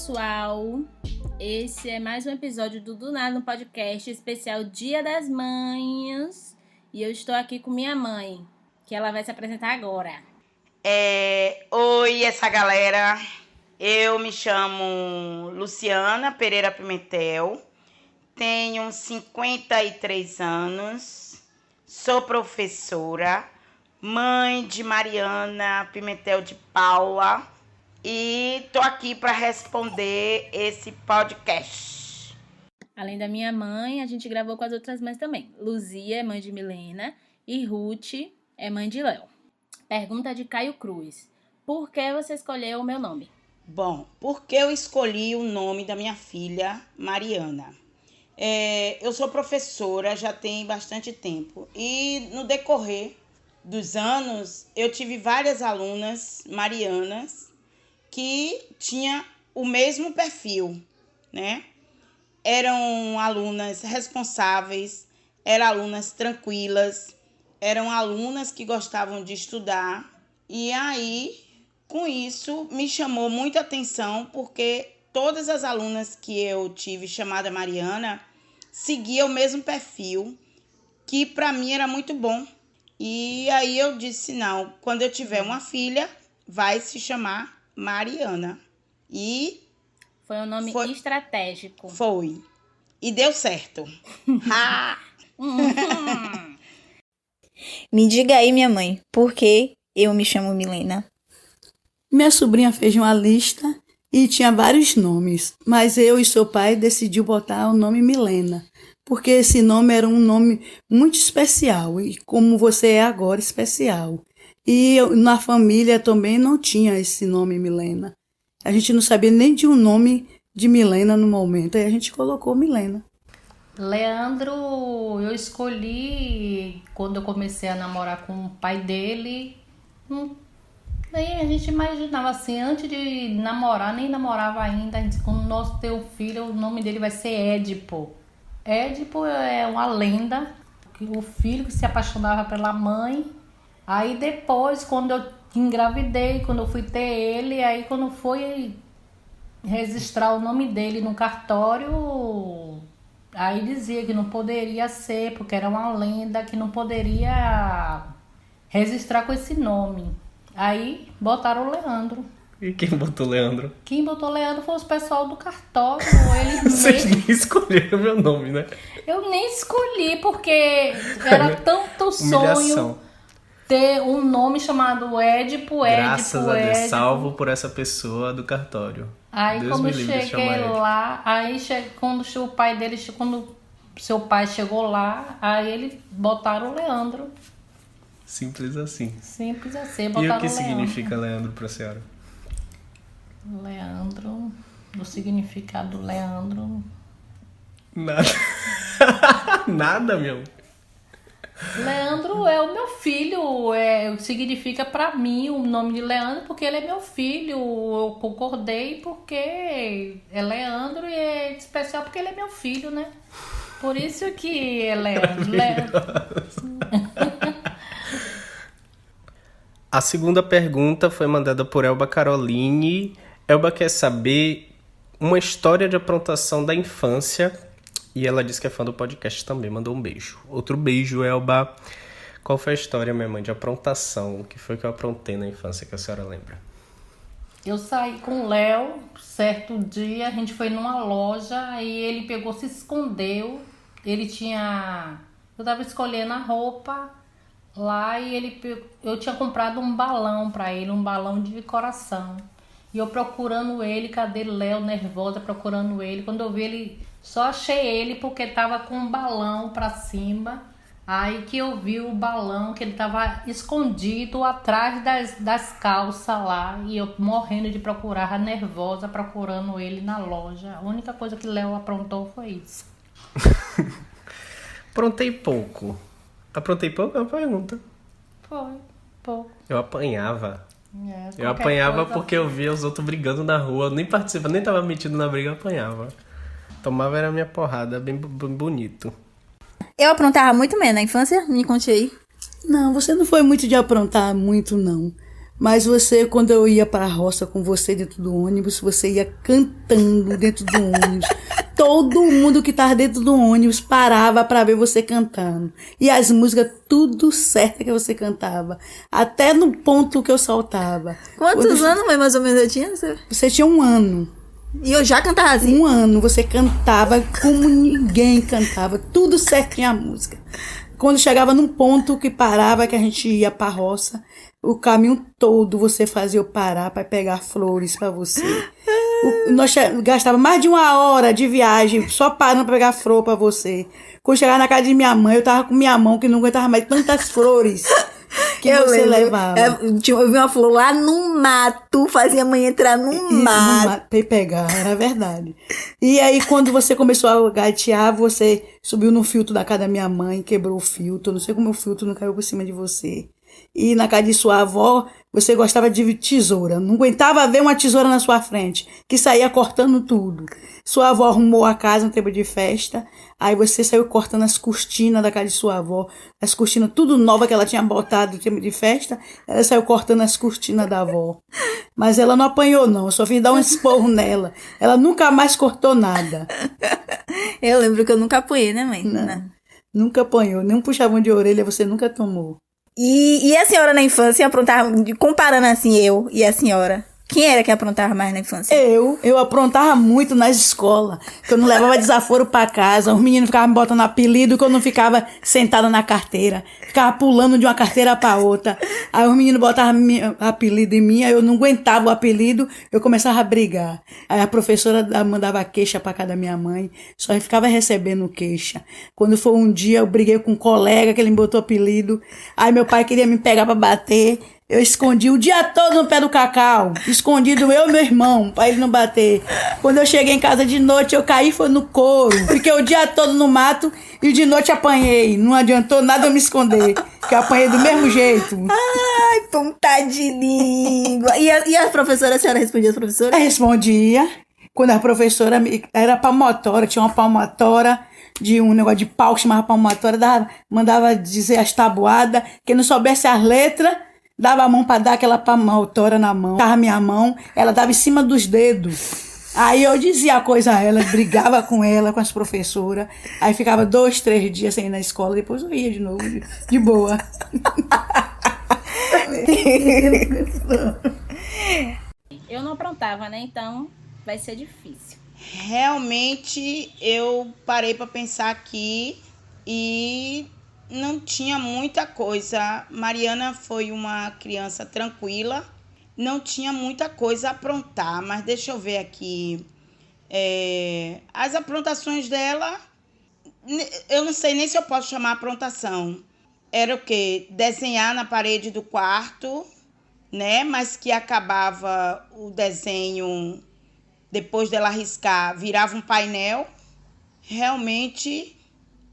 pessoal, esse é mais um episódio do Nada no podcast especial Dia das Mães e eu estou aqui com minha mãe, que ela vai se apresentar agora. Oi, essa galera, eu me chamo Luciana Pereira Pimentel, tenho 53 anos, sou professora, mãe de Mariana Pimentel de Paula e tô aqui para responder esse podcast. Além da minha mãe, a gente gravou com as outras mães também. Luzia é mãe de Milena e Ruth é mãe de Léo. Pergunta de Caio Cruz. Por que você escolheu o meu nome? Bom, porque eu escolhi o nome da minha filha, Mariana. Eu sou professora já tem bastante tempo e no decorrer dos anos eu tive várias alunas marianas que tinham o mesmo perfil, né? Eram alunas responsáveis, eram alunas tranquilas, eram alunas que gostavam de estudar e aí, com isso, me chamou muita atenção porque todas as alunas que eu tive chamada Mariana seguiam o mesmo perfil, que para mim era muito bom. E aí eu disse, não, quando eu tiver uma filha, vai se chamar Mariana. E foi um nome estratégico. Foi. E deu certo. Me diga aí, minha mãe, por que eu me chamo Milena? Minha sobrinha fez uma lista e tinha vários nomes, mas eu e seu pai decidiu botar o nome Milena, porque esse nome era um nome muito especial, e como você é agora, especial. E na família também não tinha esse nome Milena. A gente não sabia nem de um nome de Milena no momento, aí a gente colocou Milena. Leandro, eu escolhi quando eu comecei a namorar com o pai dele. Aí a gente imaginava assim, antes de namorar, nem namorava ainda, a gente, quando nós ter um filho, o nome dele vai ser Édipo. Édipo é uma lenda, o filho que se apaixonava pela mãe. Aí depois, quando eu engravidei, quando eu fui ter ele, aí quando foi registrar o nome dele no cartório, aí dizia que não poderia ser, porque era uma lenda, que não poderia registrar com esse nome. Aí botaram o Leandro. E quem botou Leandro? Quem botou Leandro foi os pessoal do cartório. Vocês nem escolheram meu nome, né? Eu nem escolhi, porque era tanto sonho ter um nome chamado Édipo. Graças a Deus, salvo por essa pessoa do cartório. Aí Deus quando cheguei lá, quando o pai dele, quando seu pai chegou lá, aí eles botaram o Leandro. Simples assim. Simples assim, botaram o Leandro. E o que significa Leandro pra senhora? Leandro, o significado do Leandro... Nada. Nada, meu. Leandro é o meu filho, significa pra mim o nome de Leandro, porque ele é meu filho. Eu concordei porque é Leandro e é especial porque ele é meu filho, né? Por isso que é Leandro. A segunda pergunta foi mandada por Elba Caroline. Elba quer saber uma história de aprontação da infância. E ela disse que é fã do podcast também, mandou um beijo. Outro beijo, Elba. Qual foi a história, minha mãe, de aprontação? O que foi que eu aprontei na infância que a senhora lembra? Eu saí com o Léo, certo dia, a gente foi numa loja e ele pegou, se escondeu. Eu tava escolhendo a roupa lá e eu tinha comprado um balão pra ele, um balão de coração. E eu procurando ele, cadê Léo, nervosa, procurando ele. Quando eu vi ele... Só achei ele porque tava com um balão pra cima. Aí que eu vi o balão, que ele tava escondido atrás das calças lá. E eu morrendo de procurar, nervosa, procurando ele na loja. A única coisa que Léo aprontou foi isso. Aprontei pouco. Aprontei pouco é uma pergunta. Foi, pouco. Eu apanhava. Eu apanhava porque eu via os outros brigando na rua. Eu nem participava, nem tava metido na briga, eu apanhava. Tomava era minha porrada, bem bonito. Eu aprontava muito mesmo na infância? Me conte aí. Não, você não foi muito de aprontar muito, não. Mas você, quando eu ia para a roça com você dentro do ônibus, você ia cantando dentro do ônibus. Todo mundo que estava dentro do ônibus parava para ver você cantando. E as músicas, tudo certo que você cantava. Até no ponto que eu saltava. Quantos anos mais ou menos eu tinha? Você tinha 1 ano. E eu já cantava assim? 1 ano, você cantava como ninguém cantava. Tudo certinho a música. Quando chegava num ponto que parava, que a gente ia pra roça, o caminho todo você fazia eu parar para pegar flores para você. Nós gastava mais de 1 hora de viagem só parando para pegar flor para você. Quando chegava na casa de minha mãe, eu tava com minha mão que não aguentava mais tantas flores que você levava. Eu vi uma flor lá no mato, fazia a mãe entrar no mato. Pra ir pegar, era verdade. E aí, quando você começou a gatear, você subiu no filtro da casa da minha mãe, quebrou o filtro. Não sei como o filtro não caiu por cima de você. E na casa de sua avó, você gostava de tesoura. Não aguentava ver uma tesoura na sua frente, que saía cortando tudo. Sua avó arrumou a casa no tempo de festa. Aí você saiu cortando as cortinas da casa de sua avó. As cortinas tudo nova que ela tinha botado no tempo de festa. Ela saiu cortando as cortinas da avó. Mas ela não apanhou, não. Eu só vim dar um esporro nela. Ela nunca mais cortou nada. Eu lembro que eu nunca apanhei, né, mãe? Não. Nunca apanhou. Nem um puxavão de orelha você nunca tomou. E a senhora na infância aprontava, comparando assim eu e a senhora, quem era que aprontava mais na infância? Eu aprontava muito nas escolas, que eu não levava desaforo pra casa, os meninos ficavam me botando apelido, que eu não ficava sentada na carteira, ficava pulando de uma carteira pra outra, aí os meninos botavam apelido em mim, aí eu não aguentava o apelido, eu começava a brigar, aí a professora mandava queixa pra casa da minha mãe, só ficava recebendo queixa. Quando foi um dia, eu briguei com um colega que ele me botou apelido, aí meu pai queria me pegar pra bater. Eu escondi o dia todo no pé do cacau. Escondido eu e meu irmão, pra ele não bater. Quando eu cheguei em casa de noite, eu caí foi no couro. Fiquei o dia todo no mato e de noite apanhei. Não adiantou nada eu me esconder, que eu apanhei do mesmo jeito. Ai, ponta de língua. E a professora, a senhora respondia as professoras? Eu respondia. Quando a professora era palmatória, tinha uma palmatória de um negócio de pau que chamava palmatória, mandava dizer as tabuadas. Quem não soubesse as letras, dava a mão para dar aquela palmatória na mão. Dava minha mão, ela dava em cima dos dedos. Aí eu dizia a coisa a ela, brigava com ela, com as professoras. Aí ficava 2, 3 dias sem ir na escola, depois eu ia de novo, de boa. Eu não aprontava, né? Então vai ser difícil. Realmente eu parei para pensar aqui e não tinha muita coisa. Mariana foi uma criança tranquila, não tinha muita coisa a aprontar, mas deixa eu ver aqui. As aprontações dela, eu não sei nem se eu posso chamar aprontação. Era o quê? Desenhar na parede do quarto, né? Mas que acabava o desenho, depois dela riscar, virava um painel. Realmente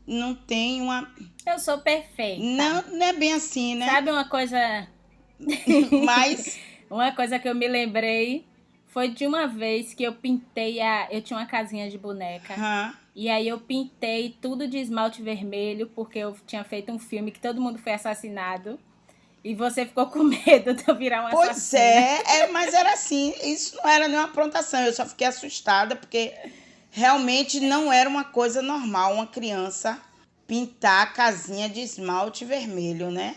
não tem uma... Eu sou perfeita. Não é bem assim, né? Sabe uma coisa... Mas... Uma coisa que eu me lembrei foi de uma vez que eu pintei eu tinha uma casinha de boneca. E aí eu pintei tudo de esmalte vermelho, porque eu tinha feito um filme que todo mundo foi assassinado. E você ficou com medo de eu virar uma assassina. Pois mas era assim. Isso não era nenhuma aprontação. Eu só fiquei assustada, porque realmente não era uma coisa normal uma criança pintar a casinha de esmalte vermelho, né?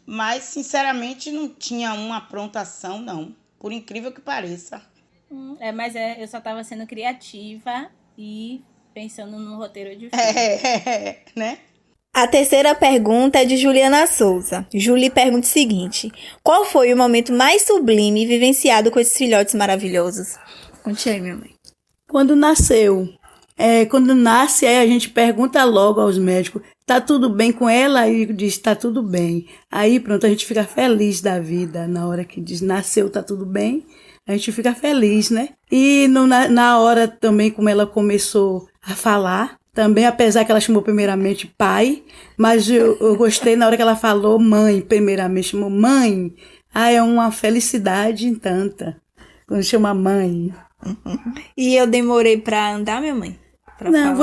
Mas, sinceramente, não tinha uma aprontação, não. Por incrível que pareça. Mas eu só estava sendo criativa e pensando no roteiro de filme. Né? A terceira pergunta é de Juliana Souza. Julie pergunta o seguinte: qual foi o momento mais sublime vivenciado com esses filhotes maravilhosos? Conte aí, minha mãe. Quando nasceu. Quando nasce, aí a gente pergunta logo aos médicos, tá tudo bem com ela? Aí diz, tá tudo bem. Aí pronto, a gente fica feliz da vida. Na hora que diz, nasceu, tá tudo bem, a gente fica feliz, né? E na hora também, como ela começou a falar, também, apesar que ela chamou primeiramente pai, mas eu gostei na hora que ela falou mãe, primeiramente, chamou mãe. É uma felicidade em tanta, quando chama mãe. E eu demorei pra andar, minha mãe? Não,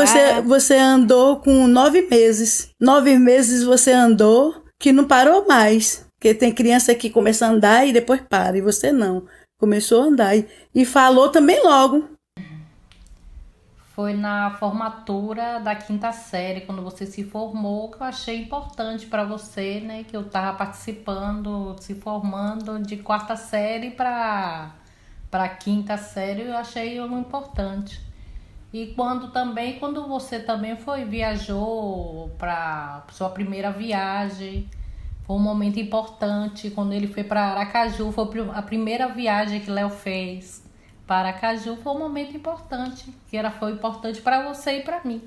você andou com 9 meses. 9 meses você andou que não parou mais. Porque tem criança que começa a andar e depois para, e você não. Começou a andar e falou também logo. Foi na formatura da 5ª série, quando você se formou, que eu achei importante para você, né? Que eu estava participando, se formando de 4ª série para 5ª série, eu achei importante. E quando você também viajou para sua primeira viagem, foi um momento importante. Quando ele foi para Aracaju, foi a primeira viagem que Léo fez. Para Aracaju foi um momento importante, foi importante para você e para mim.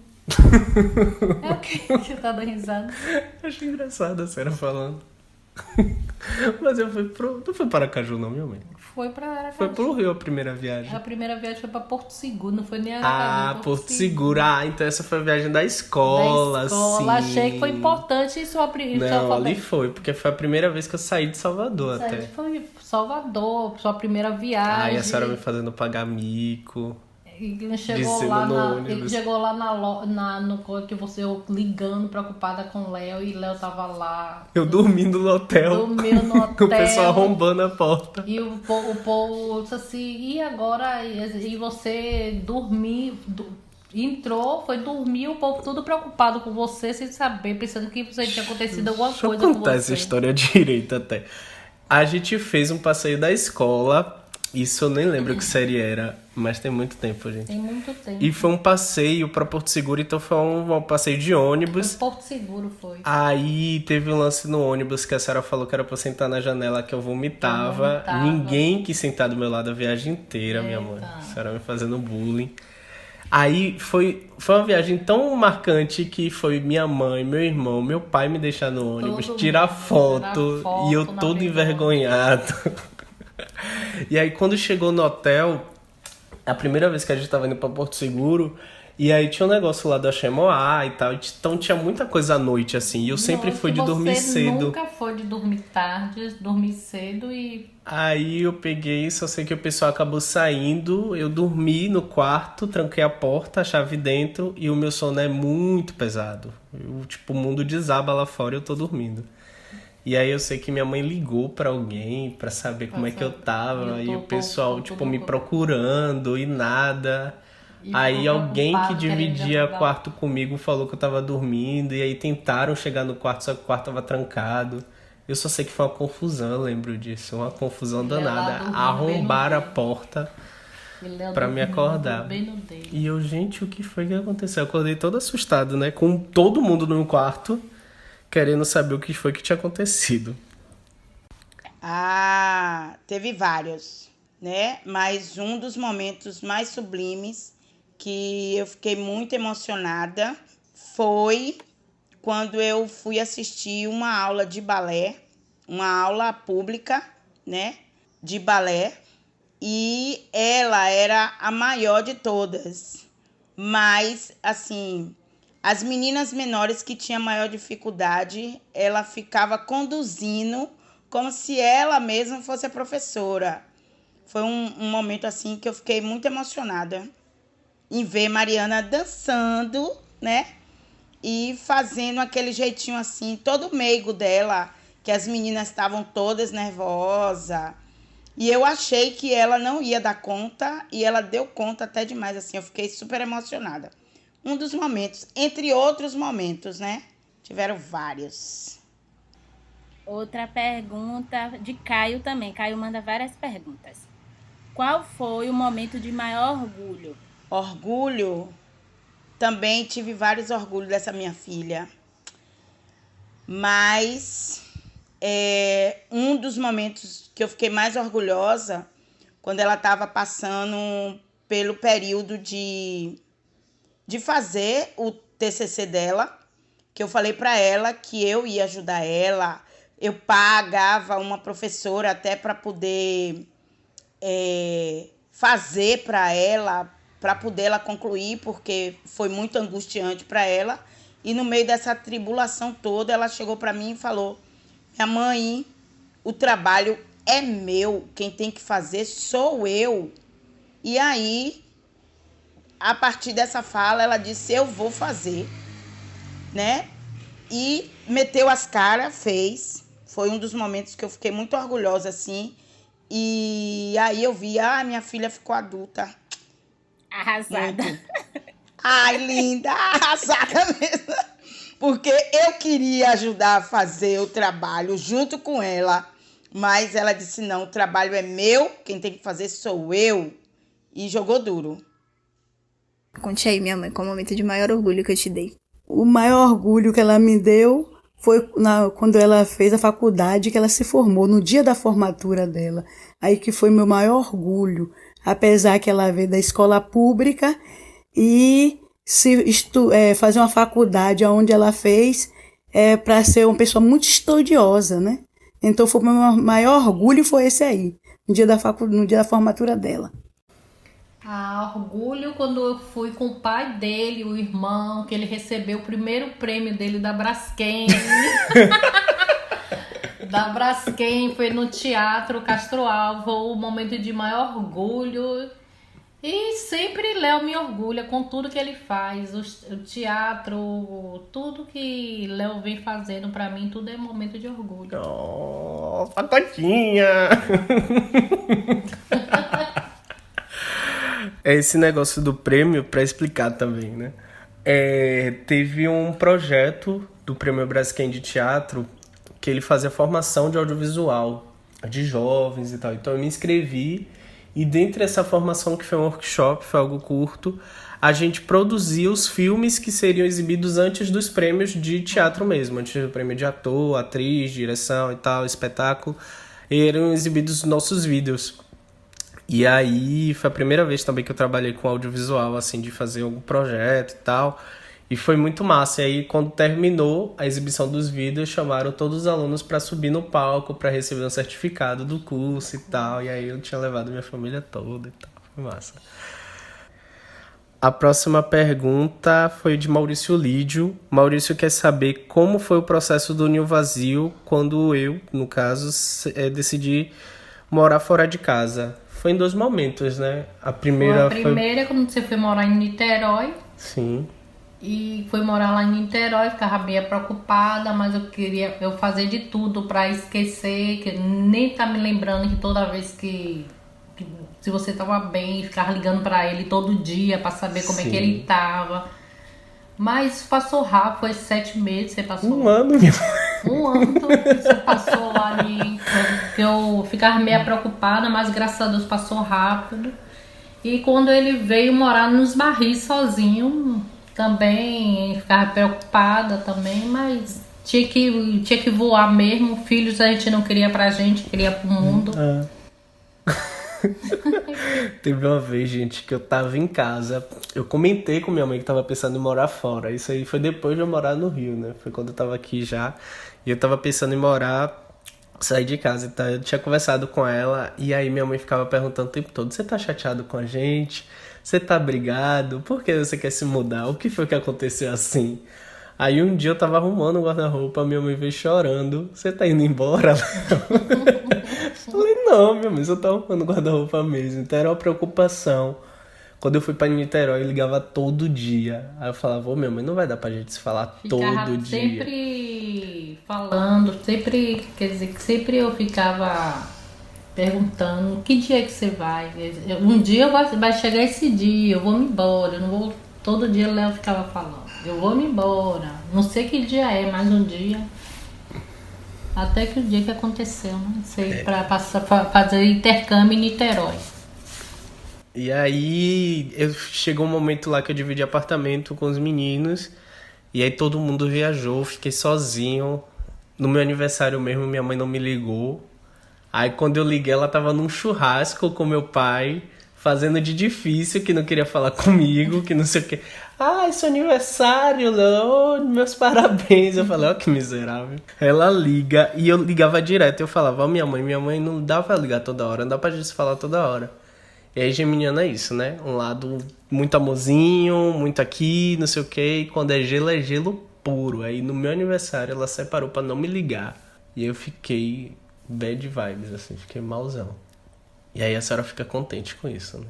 É o que você tá dando risada? Achei engraçado a Sera falando. Mas eu fui não foi para Aracaju não, minha mãe? Foi para Aracaju. Foi pro Rio a primeira viagem. A primeira viagem foi para Porto Seguro, não foi nem Aracaju. Porto Seguro. Então essa foi a viagem da escola, sim. Achei que foi importante e Não, ali foi, porque foi a primeira vez que eu saí de Salvador até. Foi Salvador, sua primeira viagem. E a senhora me fazendo pagar mico. Ele chegou lá no que você ligando, preocupada com o Léo, e Léo tava lá. Eu dormindo no hotel. Dormindo no hotel. Com o pessoal arrombando a porta. E o povo disse assim, e agora? E você dormiu, entrou, foi dormir, o povo tudo preocupado com você, sem saber, pensando que você tinha acontecido alguma coisa com você. Deixa eu contar essa história direito até. A gente fez um passeio da escola. Isso eu nem lembro que série era, mas tem muito tempo, gente. Tem muito tempo. E foi um passeio pra Porto Seguro, então foi um passeio de ônibus. Porto Seguro foi. Aí teve um lance no ônibus que a senhora falou que era pra eu sentar na janela, que eu vomitava. Ninguém quis sentar do meu lado a viagem inteira, minha mãe. A senhora me fazendo bullying. Aí foi uma viagem tão marcante que foi minha mãe, meu irmão, meu pai me deixar no ônibus, tirar foto e eu todo envergonhado. E aí quando chegou no hotel, a primeira vez que a gente tava indo pra Porto Seguro, e aí tinha um negócio lá do Axemoá e tal, então tinha muita coisa à noite, assim, e eu sempre fui de dormir cedo. Você nunca foi de dormir tarde, dormir cedo e... Aí eu peguei, só sei que o pessoal acabou saindo, eu dormi no quarto, tranquei a porta, a chave dentro, e o meu sono é muito pesado. O mundo desaba lá fora e eu tô dormindo. E aí eu sei que minha mãe ligou pra alguém pra saber como é que eu tava. E o pessoal, me procurando e nada. Aí alguém que dividia quarto comigo falou que eu tava dormindo. E aí tentaram chegar no quarto, só que o quarto tava trancado. Eu só sei que foi uma confusão, eu lembro disso. Uma confusão danada. Arrombaram a porta pra me acordar. E eu, gente, o que foi que aconteceu? Eu acordei todo assustado, né? Com todo mundo no quarto, querendo saber o que foi que tinha acontecido. Teve vários, né? Mas um dos momentos mais sublimes que eu fiquei muito emocionada foi quando eu fui assistir uma aula de balé, uma aula pública, né? De balé. E ela era a maior de todas. Mas, assim, as meninas menores que tinham maior dificuldade, ela ficava conduzindo como se ela mesma fosse a professora. Foi um momento assim que eu fiquei muito emocionada em ver Mariana dançando, né? E fazendo aquele jeitinho assim, todo meigo dela, que as meninas estavam todas nervosas. E eu achei que ela não ia dar conta e ela deu conta até demais, assim. Eu fiquei super emocionada. Um dos momentos, entre outros momentos, né? Tiveram vários. Outra pergunta de Caio também. Caio manda várias perguntas. Qual foi o momento de maior orgulho? Orgulho? Também tive vários orgulhos dessa minha filha. Mas um dos momentos que eu fiquei mais orgulhosa, quando ela estava passando pelo período de fazer o TCC dela, que eu falei para ela que eu ia ajudar ela. Eu pagava uma professora até para poder fazer para ela, para poder ela concluir, porque foi muito angustiante para ela. E no meio dessa tribulação toda, ela chegou para mim e falou: minha mãe, o trabalho é meu, quem tem que fazer sou eu. E aí, a partir dessa fala, ela disse: eu vou fazer, né? E meteu as caras, fez, Foi um dos momentos que eu fiquei muito orgulhosa, assim. E aí eu vi, minha filha ficou adulta. Arrasada. Muito. Ai, linda, arrasada mesmo. Porque eu queria ajudar a fazer o trabalho junto com ela, mas ela disse, não, o trabalho é meu, quem tem que fazer sou eu. E jogou duro. Conte aí, minha mãe, qual o momento de maior orgulho que eu te dei? O maior orgulho que ela me deu foi quando ela fez a faculdade, que ela se formou, no dia da formatura dela. Aí que foi meu maior orgulho, apesar que ela veio da escola pública e fazer uma faculdade onde ela fez para ser uma pessoa muito estudiosa, né? Então foi o meu maior orgulho, foi esse aí, no dia da formatura dela. Orgulho quando eu fui com o pai dele, o irmão, que ele recebeu o primeiro prêmio dele da Braskem. Da Braskem, foi no Teatro Castro Alves, o momento de maior orgulho. E sempre Léo me orgulha com tudo que ele faz, o teatro, tudo que Léo vem fazendo pra mim, tudo é momento de orgulho. Oh, pacotinha! Esse negócio do prêmio, pra explicar também, né? Teve um projeto do Prêmio Braskem de Teatro que ele fazia formação de audiovisual de jovens e tal. Então eu me inscrevi. E dentro dessa formação, que foi um workshop, foi algo curto, a gente produzia os filmes que seriam exibidos antes dos prêmios de teatro mesmo, antes do prêmio de ator, atriz, direção e tal, espetáculo, e eram exibidos nossos vídeos. E aí foi a primeira vez também que eu trabalhei com audiovisual, assim, de fazer algum projeto e tal. E foi muito massa. E aí, quando terminou a exibição dos vídeos, chamaram todos os alunos para subir no palco para receber um certificado do curso e tal. E aí eu tinha levado minha família toda e tal. Foi massa. A próxima pergunta foi de Maurício Lídio. Maurício quer saber como foi o processo do ninho vazio quando eu, no caso, decidi morar fora de casa. Foi em 2 momentos, né? A primeira é quando você foi morar em Niterói. Sim. E fui morar lá em Niterói, ficava meio preocupada, mas eu queria fazer de tudo pra esquecer, que nem tá me lembrando que toda vez que se você tava bem, ficava ligando pra ele todo dia pra saber como é que ele tava. Mas passou rápido, foi 7 meses, você passou. 1 ano, meu. 1 ano você passou ali, que eu ficava meio preocupada, mas graças a Deus passou rápido. E quando ele veio morar nos Barris sozinho, também ficava preocupada também, mas tinha que voar mesmo. Filhos a gente não queria pra gente, queria pro mundo. Teve uma vez, gente, que eu tava em casa. Eu comentei com minha mãe que tava pensando em morar fora. Isso aí foi depois de eu morar no Rio, né? Foi quando eu tava aqui já. E eu tava pensando em sair de casa e tal. Eu tinha conversado com ela. E aí minha mãe ficava perguntando o tempo todo: você tá chateado com a gente? Você tá brigado? Por que você quer se mudar? O que foi que aconteceu assim? Aí um dia eu tava arrumando o guarda-roupa, minha mãe veio chorando: você tá indo embora? Falei: não, minha mãe, eu tava arrumando o guarda-roupa mesmo. Então era uma preocupação. Quando eu fui pra Niterói, eu ligava todo dia. Aí eu falava: minha mãe, não vai dar pra gente se falar todo dia. Sempre falando, quer dizer, que sempre eu ficava perguntando: que dia que você vai? Um dia vai chegar esse dia, eu vou me embora, eu não vou. Todo dia o Léo ficava falando: eu vou me embora, não sei que dia é, mas um dia. Até que o dia que aconteceu, não sei, pra fazer intercâmbio em Niterói. E aí chegou um momento lá que eu dividi apartamento com os meninos. E aí todo mundo viajou, fiquei sozinho. No meu aniversário mesmo, minha mãe não me ligou. Aí quando eu liguei, ela tava num churrasco com meu pai, fazendo de difícil, que não queria falar comigo, que não sei o que. Ai, seu aniversário, Léo, meus parabéns. Eu falei: ó, que miserável. Ela liga, e eu ligava direto. Eu falava: ó, minha mãe não dá pra ligar toda hora, não dá pra gente se falar toda hora. E aí geminiano é isso, né? Um lado muito amorzinho, muito aqui, não sei o que. E quando é gelo puro. Aí no meu aniversário ela separou pra não me ligar. E eu fiquei bad vibes, assim, fiquei malzão. E aí a senhora fica contente com isso, né?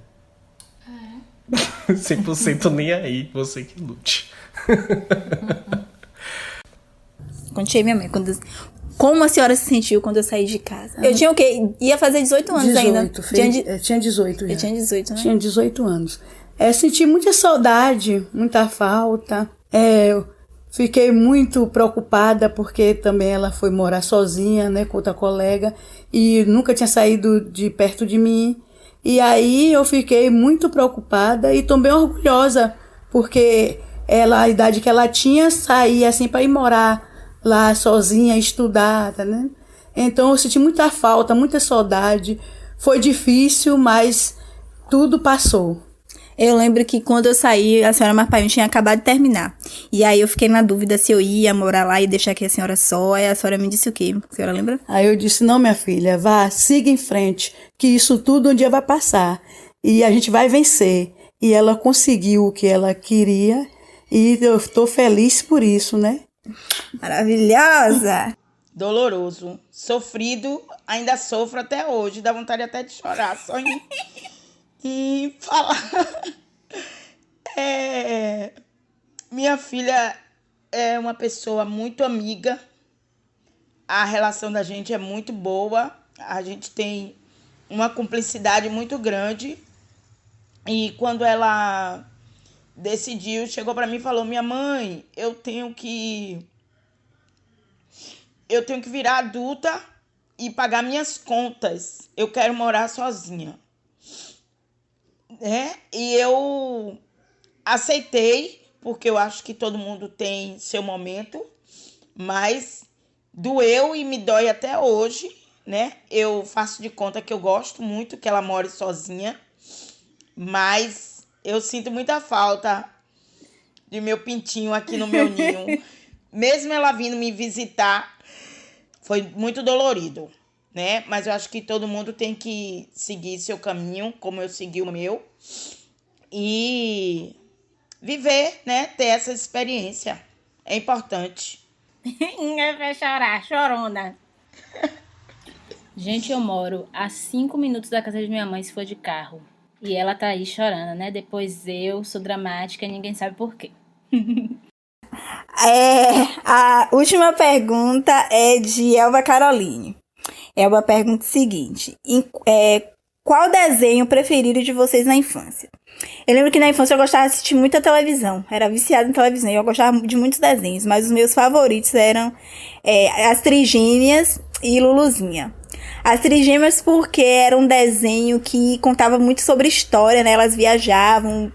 100% nem aí, você que lute. Conte aí, minha mãe, Como a senhora se sentiu quando eu saí de casa? Eu tinha o quê? Ia fazer 18 anos 18, ainda. Tinha 18 já. Eu tinha 18, né? Tinha 18 anos. Senti muita saudade, muita falta. Eu fiquei muito preocupada porque também ela foi morar sozinha, né, com outra colega, e nunca tinha saído de perto de mim. E aí eu fiquei muito preocupada e também orgulhosa, porque a idade que ela tinha, saía assim para ir morar lá sozinha, estudar, né? Então eu senti muita falta, muita saudade. Foi difícil, mas tudo passou. Eu lembro que quando eu saí, a senhora Marpaim tinha acabado de terminar. E aí eu fiquei na dúvida se eu ia morar lá e deixar aqui a senhora só. Aí a senhora me disse o quê? A senhora lembra? Aí eu disse, não, minha filha, vá, siga em frente, que isso tudo um dia vai passar. E a gente vai vencer. E ela conseguiu o que ela queria. E eu estou feliz por isso, né? Maravilhosa! Doloroso. Sofrido, ainda sofro até hoje. Dá vontade até de chorar só em falar. Minha filha é uma pessoa muito amiga. A relação da gente é muito boa. A gente tem uma cumplicidade muito grande. E quando ela decidiu, chegou para mim e falou: minha mãe, eu tenho que virar adulta e pagar minhas contas. Eu quero morar sozinha. E eu aceitei, porque eu acho que todo mundo tem seu momento, mas doeu e me dói até hoje, né? Eu faço de conta que eu gosto muito que ela more sozinha, mas eu sinto muita falta de meu pintinho aqui no meu ninho. Mesmo ela vindo me visitar, foi muito dolorido, né? Mas eu acho que todo mundo tem que seguir seu caminho, como eu segui o meu, e viver, né? Ter essa experiência. É importante. Ninguém vai chorar, chorona. Gente, eu moro a 5 minutos da casa de minha mãe, se for de carro. E ela tá aí chorando, né? Depois eu sou dramática e ninguém sabe por quê. A última pergunta é de Elba Caroline. Elba pergunta o seguinte: qual desenho preferido de vocês na infância? Eu lembro que na infância eu gostava de assistir muita televisão. Era viciada em televisão e eu gostava de muitos desenhos. Mas os meus favoritos eram As Trigêmeas e Luluzinha. As Trigêmeas porque era um desenho que contava muito sobre história, né? Elas viajavam,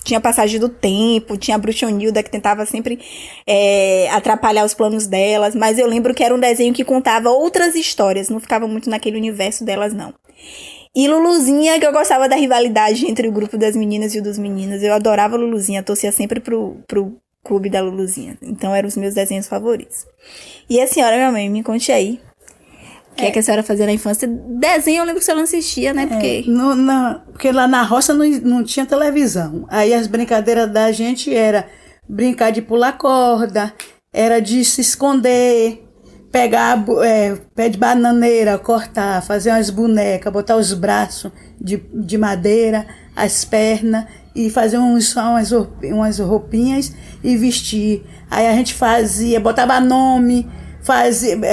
tinha passagem do tempo, tinha a Bruxonilda que tentava sempre atrapalhar os planos delas. Mas eu lembro que era um desenho que contava outras histórias, não ficava muito naquele universo delas, não. E Luluzinha, que eu gostava da rivalidade entre o grupo das meninas e o dos meninos. Eu adorava Luluzinha, torcia sempre pro clube da Luluzinha. Então eram os meus desenhos favoritos. E a senhora, minha mãe, me conte aí. O que é que a senhora fazia na infância? Desenho eu lembro que a senhora não assistia, né? Porque lá na roça não tinha televisão. Aí as brincadeiras da gente era brincar de pular corda, era de se esconder, pegar pé de bananeira, cortar, fazer umas bonecas, botar os braços de madeira, as pernas e fazer umas roupinhas e vestir. Aí a gente fazia, botava nome,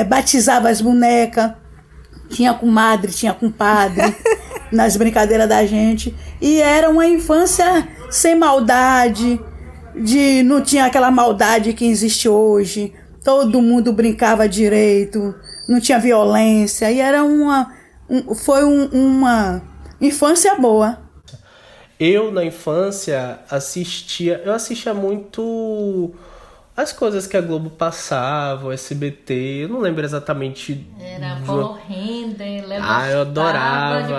batizava as bonecas, tinha comadre, tinha compadre nas brincadeiras da gente. E era uma infância sem maldade, não tinha aquela maldade que existe hoje. Todo mundo brincava direito, não tinha violência, e era foi uma infância boa. Eu, na infância, assistia muito as coisas que a Globo passava, o SBT, eu não lembro exatamente. Era Paulo Render, eu adorava.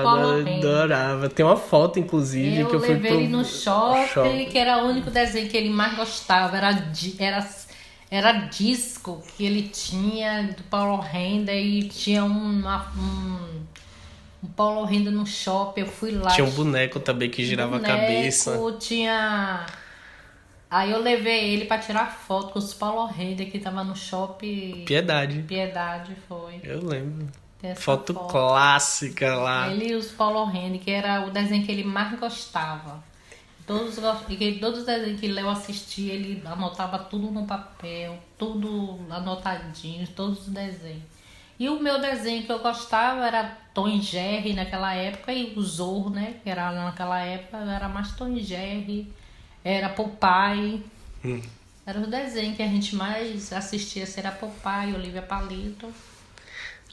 Tem uma foto, inclusive, que eu fui levei ele no shopping, que era o único desenho que ele mais gostava, era disco que ele tinha do Paulo Render, e tinha um Paulo Render no shopping, eu fui lá. Tinha um boneco também que girava a cabeça. Tinha... Aí eu levei ele pra tirar foto com os Paulo Render que tava no shopping... Piedade, foi. Eu lembro. Foto clássica lá. Ele e os Paulo Render, que era o desenho que ele mais gostava. Todos os desenhos que Léo assistia, ele anotava tudo no papel, tudo anotadinho, todos os desenhos. E o meu desenho que eu gostava era Tom e Jerry naquela época, e o Zorro, né? Que era naquela época, era mais Tom e Jerry, era Popeye. Era o desenho que a gente mais assistia, era Popeye, Olivia Palito.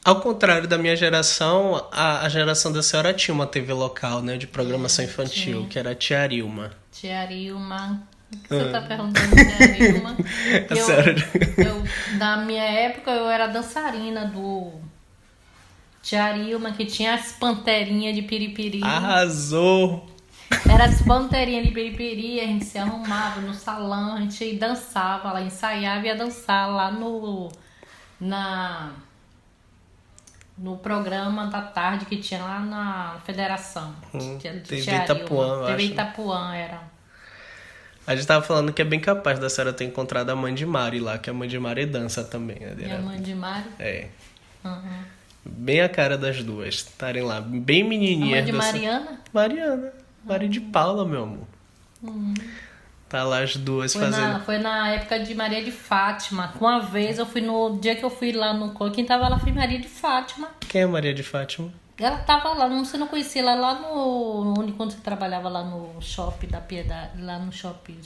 Ao contrário da minha geração, a geração da senhora tinha uma TV local, né, de programação infantil, que era a Tia Arilma. Tia Arilma. O que você tá perguntando, Tia Arilma? Na minha época, eu era dançarina do Tia Arilma, que tinha as panterinhas de piripiri. Arrasou! Era as panterinhas de piripiri, a gente se arrumava no salão, a gente dançava lá, ensaiava e ia dançar lá no programa da tarde que tinha lá na Federação. TV Itapuã, TV Itapuã era. A gente tava falando que é bem capaz da senhora ter encontrado a mãe de Mari lá, que a mãe de Mari dança também. E a mãe de Mari? É. Uhum. Bem a cara das duas, estarem lá, bem menininhas. A mãe de Mariana? Mariana. Mari de Paula, meu amor. Tá lá as duas fazendo... Foi na época de Maria de Fátima. Uma vez eu fui no dia que eu fui lá no... Quem tava lá foi Maria de Fátima. Quem é Maria de Fátima? Ela tava lá, você não conhecia ela lá quando você trabalhava lá no Shopping da Piedade, lá no Shopping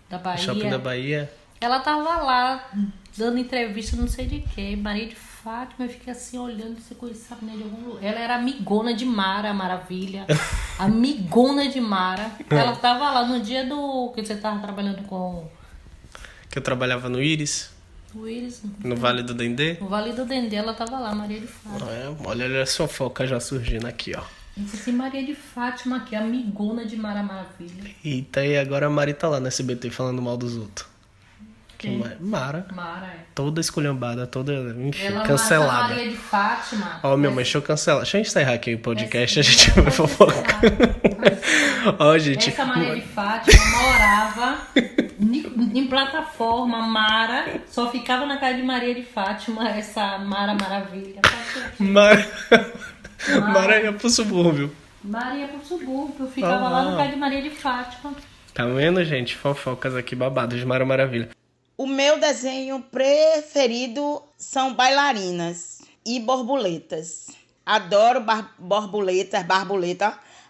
da Bahia. Shopping da Bahia? Ela tava lá, dando entrevista, não sei de quê. Maria de Fátima, eu fiquei assim, olhando, você conhecia a mulher de algum lugar. Ela era amigona de Mara Maravilha. Amigona de Mara. Ela tava lá no dia que você tava trabalhando com... Que eu trabalhava no Íris. O Íris. No Vale do Dendê. No Vale do Dendê, ela tava lá, Maria de Fátima. Olha a fofoca já surgindo aqui, ó. Eu disse assim, Maria de Fátima aqui, amigona de Mara Maravilha. Eita, e agora a Mari tá lá no SBT falando mal dos outros. Mara. Mara, é. Toda esculhambada, toda, enfim, ela cancelada. Maria de Fátima. Ó, minha mãe, deixa eu cancelar. Deixa eu encerrar aqui o podcast, a gente vai fofocar. Ó, gente. Essa Maria de Fátima morava em plataforma, Mara. Só ficava na casa de Maria de Fátima, essa Mara Maravilha. Mara ia pro subúrbio. Mara ia pro subúrbio, ficava lá na casa de Maria de Fátima. Tá vendo, gente? Fofocas aqui, babados de Mara Maravilha. O meu desenho preferido são bailarinas e borboletas. Adoro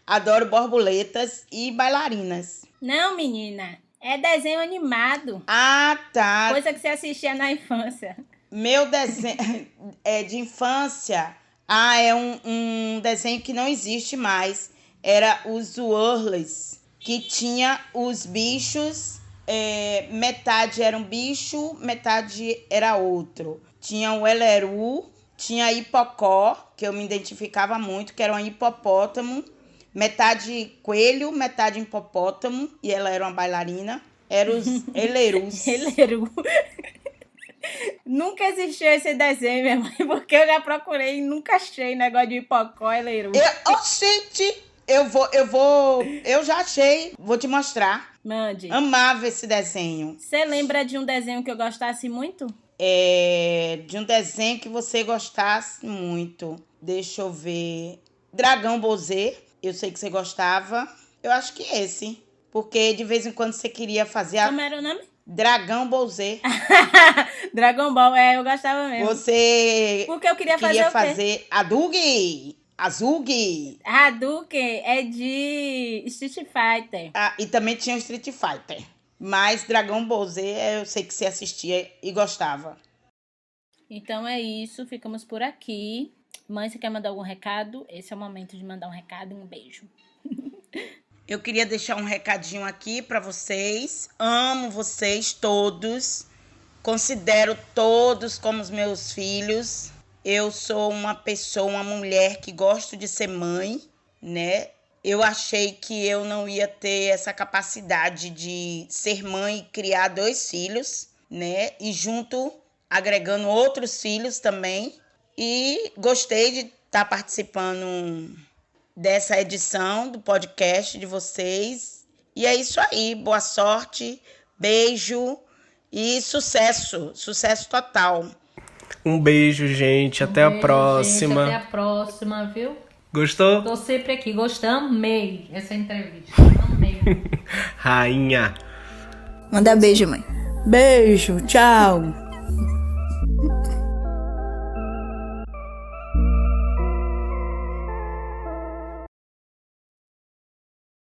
adoro borboletas e bailarinas. Não, menina, é desenho animado. Ah, tá. Coisa que você assistia na infância. Meu desenho é de infância. É um desenho que não existe mais. Era os Whirlies, que tinha os bichos... metade era um bicho, metade era outro. Tinha o Eleru, tinha a Hipocó, que eu me identificava muito, que era um hipopótamo. Metade coelho, metade hipopótamo, e ela era uma bailarina. Eram os Elerus. Eleru. Nunca existiu esse desenho, minha mãe, porque eu já procurei e nunca achei negócio de Hipocó e Eleru. Oxente! Eu já achei, vou te mostrar. Mande. Amava esse desenho. Você lembra de um desenho que eu gostasse muito? De um desenho que você gostasse muito. Deixa eu ver. Dragão Ball Z, eu sei que você gostava. Eu acho que esse. Porque de vez em quando você queria fazer Como era o nome? Dragão Ball Z. Dragon Ball, eu gostava mesmo. Você porque eu queria fazer Hadouken. Azug. Hadouken é de Street Fighter. E também tinha o Street Fighter. Mas Dragon Ball Z eu sei que você assistia e gostava. Então é isso, ficamos por aqui. Mãe, você quer mandar algum recado? Esse é o momento de mandar um recado e um beijo. Eu queria deixar um recadinho aqui para vocês. Amo vocês todos. Considero todos como os meus filhos. Eu sou uma mulher que gosto de ser mãe, né? Eu achei que eu não ia ter essa capacidade de ser mãe e criar 2 filhos, né? E junto, agregando outros filhos também. E gostei de estar participando dessa edição do podcast de vocês. E é isso aí. Boa sorte, beijo e sucesso. Sucesso total. Um beijo, gente. Até a próxima. Gente, até a próxima, viu? Gostou? Tô sempre aqui. Amei essa entrevista. Amei. Rainha. Manda beijo, mãe. Beijo, tchau.